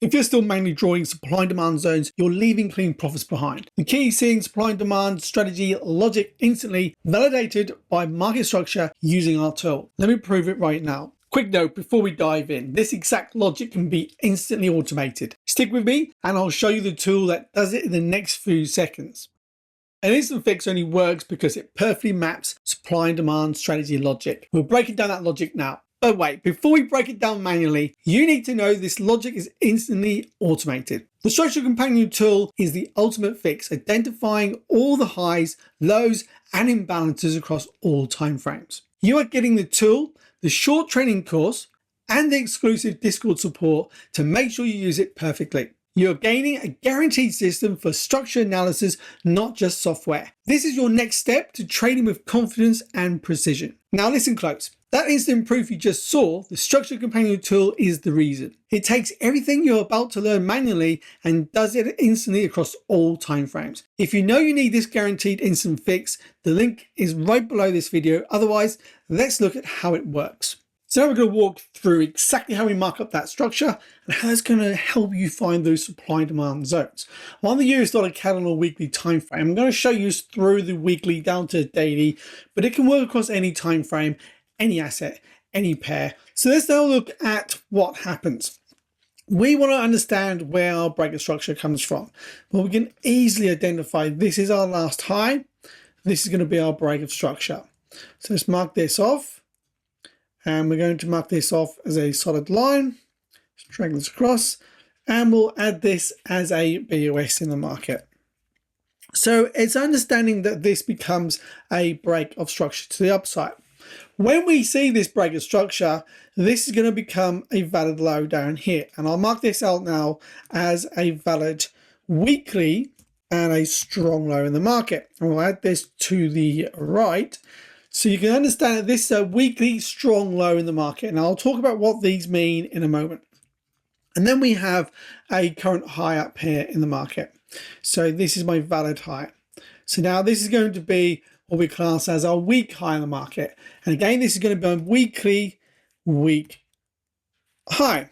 If you're still mainly drawing supply and demand zones, you're leaving clean profits behind. The key is seeing supply and demand strategy logic instantly validated by market structure using our tool. Let me prove it right now. Quick note before we dive in, this exact logic can be instantly automated. Stick with me and I'll show you the tool that does it in the next few seconds. An instant fix only works because it perfectly maps supply and demand strategy logic. We're breaking down that logic now. But wait, before we break it down manually, you need to know this logic is instantly automated. The Structured Companion tool is the ultimate fix, identifying all the highs, lows, and imbalances across all time frames. You are getting the tool, the short training course, and the exclusive Discord support to make sure you use it perfectly. You're gaining a guaranteed system for structure analysis, not just software. This is your next step to trading with confidence and precision. Now listen close. That instant proof you just saw, the Structured Companion tool, is the reason. It takes everything you're about to learn manually and does it instantly across all time frames. If you know you need this guaranteed instant fix, the link is right below this video. Otherwise, let's look at how it works. So now we're going to walk through exactly how we mark up that structure and how it's going to help you find those supply and demand zones. I'm on the US dollar CAD on a weekly time frame. I'm going to show you through the weekly down to daily, but it can work across any time frame, any asset, any pair. So let's now look at what happens. We want to understand where our breaker structure comes from. Well, we can easily identify this is our last high. This is going to be our break of structure. So let's mark this off. And we're going to mark this off as a solid line. Let's drag this across. And we'll add this as a BOS in the market. So it's understanding that this becomes a break of structure to the upside. When we see this break of structure, this is going to become a valid low down here. And I'll mark this out now as a valid weekly and a strong low in the market. And we'll add this to the right. So you can understand that this is a weekly strong low in the market. And I'll talk about what these mean in a moment. And then we have a current high up here in the market. So this is my valid high. So now this is going to be what we class as our weak high in the market. And again, this is going to be a weekly weak high.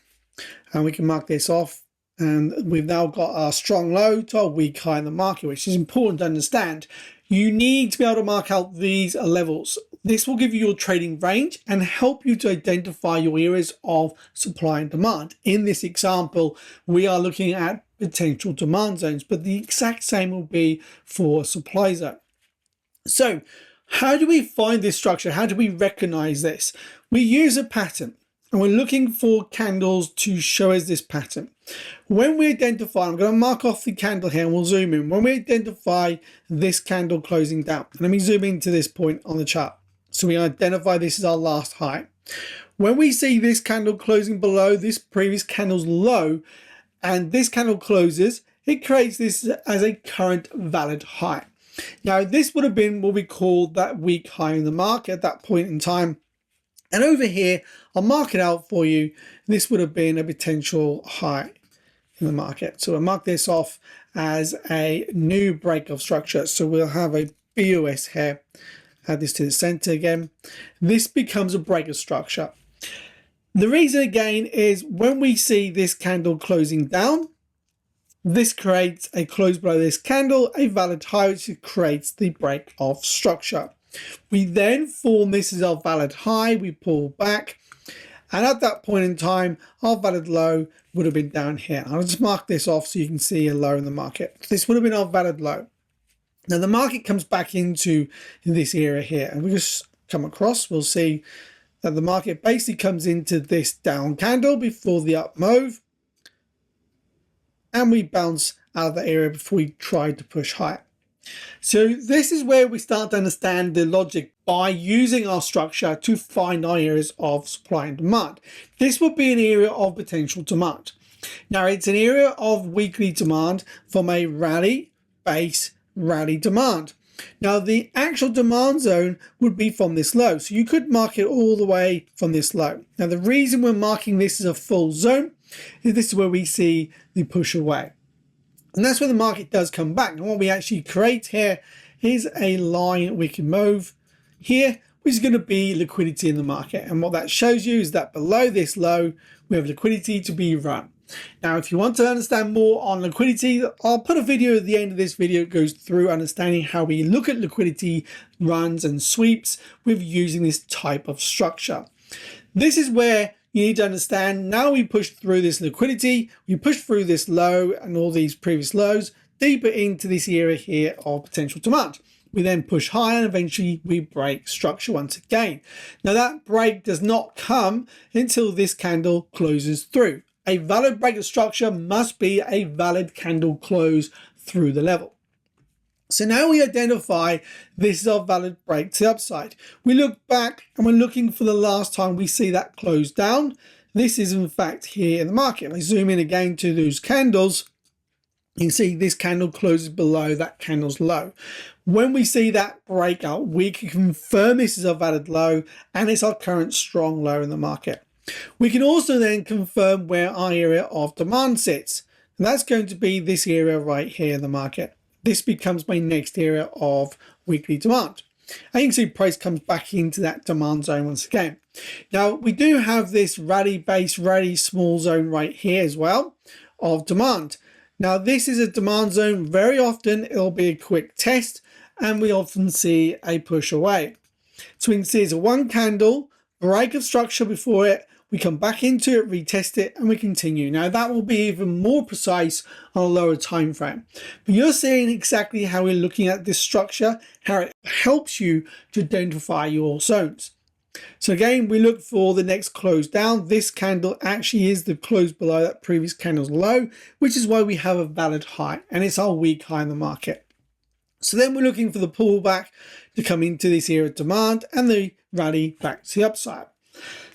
And we can mark this off. And we've now got our strong low to our weak high in the market, which is important to understand. You need to be able to mark out these levels. This will give you your trading range and help you to identify your areas of supply and demand. In this example, we are looking at potential demand zones, but the exact same will be for supply zone. So how do we find this structure? How do we recognize this? We use a pattern. And we're looking for candles to show us this pattern. When we identify, I'm going to mark off the candle here and we'll zoom in. When we identify this candle closing down, let me zoom into this point on the chart. So we identify this as our last high. When we see this candle closing below this previous candle's low and this candle closes, it creates this as a current valid high. Now, this would have been what we call that weak high in the market at that point in time. And over here, I'll mark it out for you. This would have been a potential high in the market. So we'll mark this off as a new break of structure. So we'll have a BOS here. Add this to the center again. This becomes a break of structure. The reason again is when we see this candle closing down, this creates a close below this candle, a valid high, which creates the break of structure. We then form this as our valid high, we pull back, and at that point in time, our valid low would have been down here. I'll just mark this off so you can see a low in the market. This would have been our valid low. Now the market comes back into this area here, and we just come across, we'll see that the market basically comes into this down candle before the up move, and we bounce out of the area before we try to push higher. So this is where we start to understand the logic by using our structure to find our areas of supply and demand. This would be an area of potential demand. Now it's an area of weekly demand from a rally, base, rally demand. Now the actual demand zone would be from this low. So you could mark it all the way from this low. Now the reason we're marking this as a full zone is this is where we see the push away. And that's where the market does come back. And what we actually create here is a line we can move here, which is going to be liquidity in the market. And what that shows you is that below this low, we have liquidity to be run. Now, if you want to understand more on liquidity, I'll put a video at the end of this video that goes through understanding how we look at liquidity runs and sweeps with using this type of structure. This is where you need to understand, now we push through this liquidity, we push through this low and all these previous lows, deeper into this area here of potential demand. We then push higher and eventually we break structure once again. Now that break does not come until this candle closes through. A valid break of structure must be a valid candle close through the level. So now we identify this is our valid break to the upside. We look back and we're looking for the last time we see that close down. This is in fact here in the market. I zoom in again to those candles. You can see this candle closes below that candle's low. When we see that breakout, we can confirm this is our valid low and it's our current strong low in the market. We can also then confirm where our area of demand sits. And that's going to be this area right here in the market. This becomes my next area of weekly demand. And you can see price comes back into that demand zone once again. Now we do have this rally base, rally small zone right here as well of demand. Now this is a demand zone. Very often it'll be a quick test and we often see a push away. So we can see it's a one candle, break of structure before it, we come back into it, retest it, and we continue. Now that will be even more precise on a lower time frame. But you're seeing exactly how we're looking at this structure, how it helps you to identify your zones. So again, we look for the next close down. This candle actually is the close below that previous candle's low, which is why we have a valid high, and it's our weak high in the market. So then we're looking for the pullback to come into this area of demand and the rally back to the upside.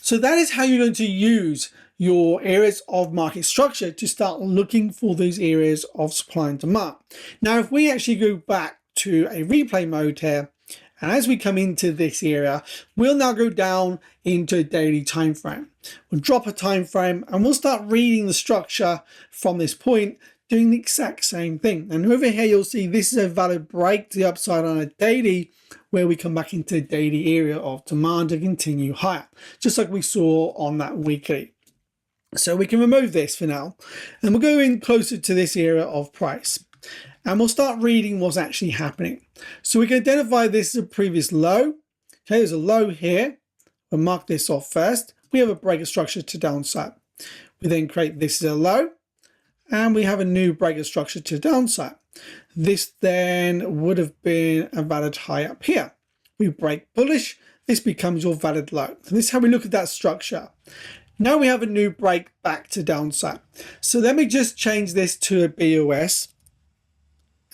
So that is how you're going to use your areas of market structure to start looking for those areas of supply and demand. Now, if we actually go back to a replay mode here, and as we come into this area, we'll now go down into a daily time frame. We'll drop a time frame and we'll start reading the structure from this point, doing the exact same thing. And over here, you'll see this is a valid break to the upside on a daily, where we come back into the daily area of demand to continue higher, just like we saw on that weekly. So we can remove this for now, and we'll go in closer to this area of price, and we'll start reading what's actually happening. So we can identify this as a previous low. Okay, there's a low here. We'll mark this off first. We have a break of structure to downside. We then create this as a low, and we have a new break of structure to downside. This then would have been a valid high up here. We break bullish, this becomes your valid low. So this is how we look at that structure. Now we have a new break back to downside. So let me just change this to a BOS.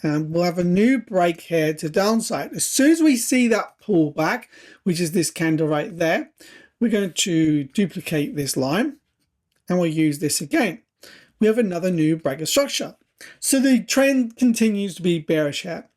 And we'll have a new break here to downside. As soon as we see that pullback, which is this candle right there, we're going to duplicate this line and we'll use this again. We have another new break of structure. So the trend continues to be bearish here.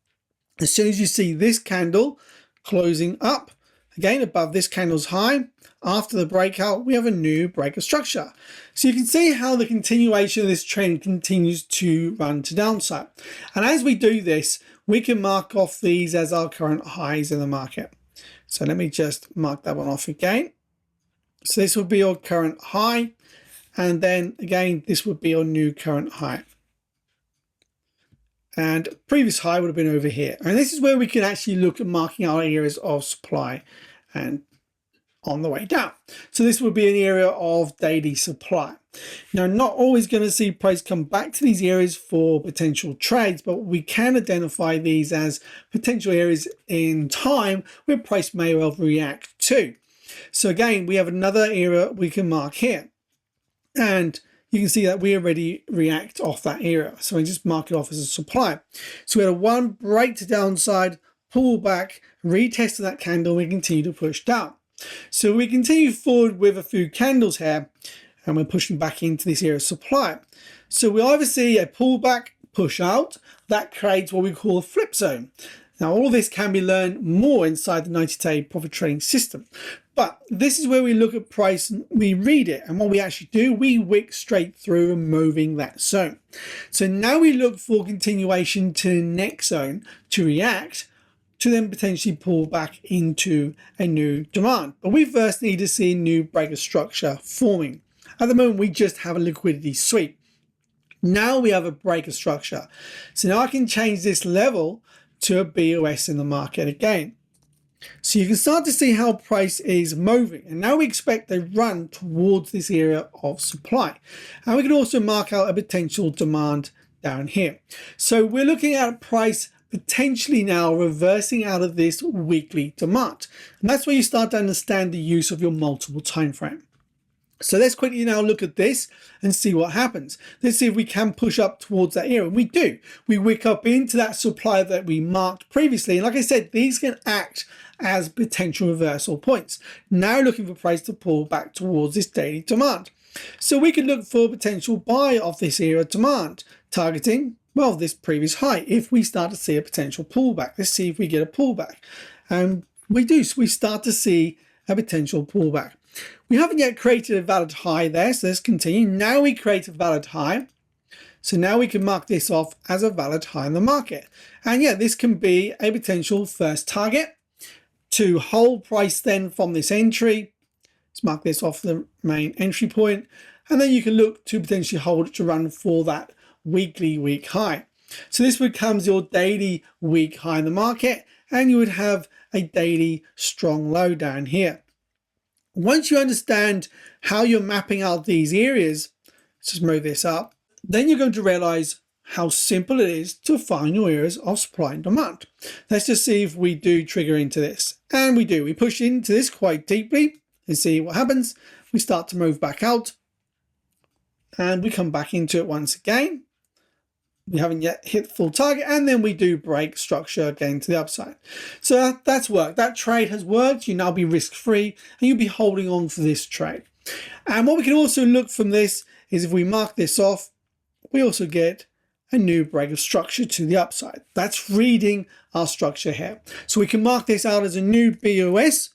As soon as you see this candle closing up, again above this candle's high, after the breakout, we have a new break of structure. So you can see how the continuation of this trend continues to run to downside. And as we do this, we can mark off these as our current highs in the market. So let me just mark that one off again. So this will be our current high. And then again, this would be our new current high. And previous high would have been over here. And this is where we can actually look at marking our areas of supply and on the way down. So this would be an area of daily supply. Now, not always going to see price come back to these areas for potential trades, but we can identify these as potential areas in time where price may well react to. So again, we have another area we can mark here. And you can see that we already react off that area. So I just mark it off as a supply. So we had a one break to downside, pull back, retest of that candle, we continue to push down. So we continue forward with a few candles here, and we're pushing back into this area of supply. So we either see a pullback, push out, that creates what we call a flip zone. Now, all of this can be learned more inside the 90-day profit trading system. But this is where we look at price and we read it. And what we actually do, we wick straight through and moving that zone. So now we look for continuation to the next zone to react, to then potentially pull back into a new demand. But we first need to see a new break of structure forming. At the moment, we just have a liquidity sweep. Now we have a break of structure. So now I can change this level to a BOS in the market again. So you can start to see how price is moving. And now we expect a run towards this area of supply. And we can also mark out a potential demand down here. So we're looking at price potentially now reversing out of this weekly demand. And that's where you start to understand the use of your multiple time frame. So let's quickly now look at this and see what happens. Let's see if we can push up towards that area. And we do. We wick up into that supply that we marked previously. And like I said, these can act as potential reversal points. Now looking for price to pull back towards this daily demand. So we can look for potential buy of this area of demand, targeting, well, this previous high. If we start to see a potential pullback, let's see if we get a pullback. And we do. So we start to see a potential pullback. We haven't yet created a valid high there, so let's continue. Now we create a valid high. So now we can mark this off as a valid high in the market. And yeah, this can be a potential first target to hold price then from this entry. Let's mark this off the main entry point. And then you can look to potentially hold it to run for that weekly week high. So this becomes your daily week high in the market, and you would have a daily strong low down here. Once you understand how you're mapping out these areas, let's just move this up, then you're going to realize how simple it is to find your areas of supply and demand. Let's just see if we do trigger into this. And we do. We push into this quite deeply and see what happens. We start to move back out and we come back into it once again. We haven't yet hit full target, and then we do break structure again to the upside. So that's worked. That trade has worked. You now be risk-free and you'll be holding on for this trade. And what we can also look from this is if we mark this off, we also get a new break of structure to the upside. That's reading our structure here. So we can mark this out as a new BOS,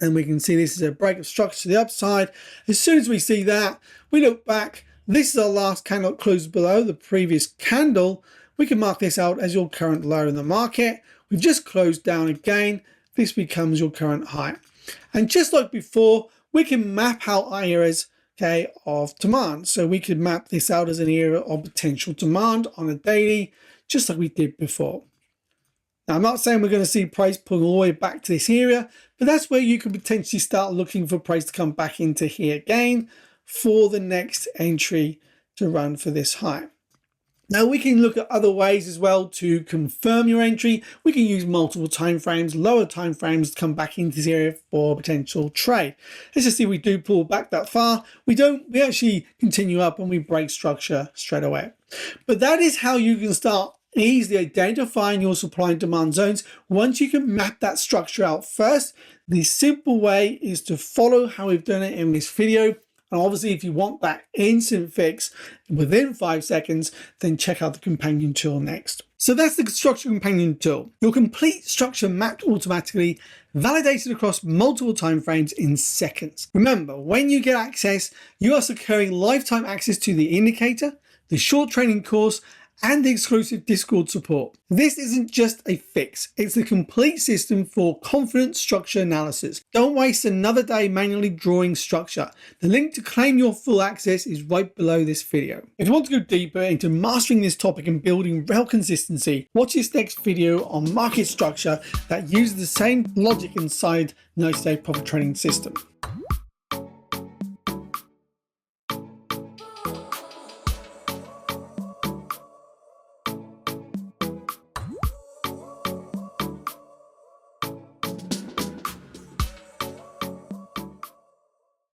and we can see this is a break of structure to the upside. As soon as we see that, we look back. This is our last candle closed below the previous candle. We can mark this out as your current low in the market. We've just closed down again. This becomes your current high. And just like before, we can map out our areas, okay, of demand. So we could map this out as an area of potential demand on a daily, just like we did before. Now, I'm not saying we're going to see price pull all the way back to this area, but that's where you could potentially start looking for price to come back into here again for the next entry to run for this high. Now we can look at other ways as well to confirm your entry. We can use multiple time frames, lower time frames to come back into this area for potential trade. Let's just see if we do pull back that far. We don't, we actually continue up and we break structure straight away. But that is how you can start easily identifying your supply and demand zones. Once you can map that structure out first, the simple way is to follow how we've done it in this video. And obviously, if you want that instant fix within 5 seconds, then check out the companion tool next. So that's the structure companion tool. Your complete structure mapped automatically, validated across multiple time frames in seconds. Remember, when you get access, you are securing lifetime access to the indicator, the short training course, and the exclusive Discord support. This isn't just a fix, it's a complete system for confident structure analysis. Don't waste another day manually drawing structure. The link to claim your full access is right below this video. If you want to go deeper into mastering this topic and building real consistency, watch this next video on market structure that uses the same logic inside 90-day profit trading system.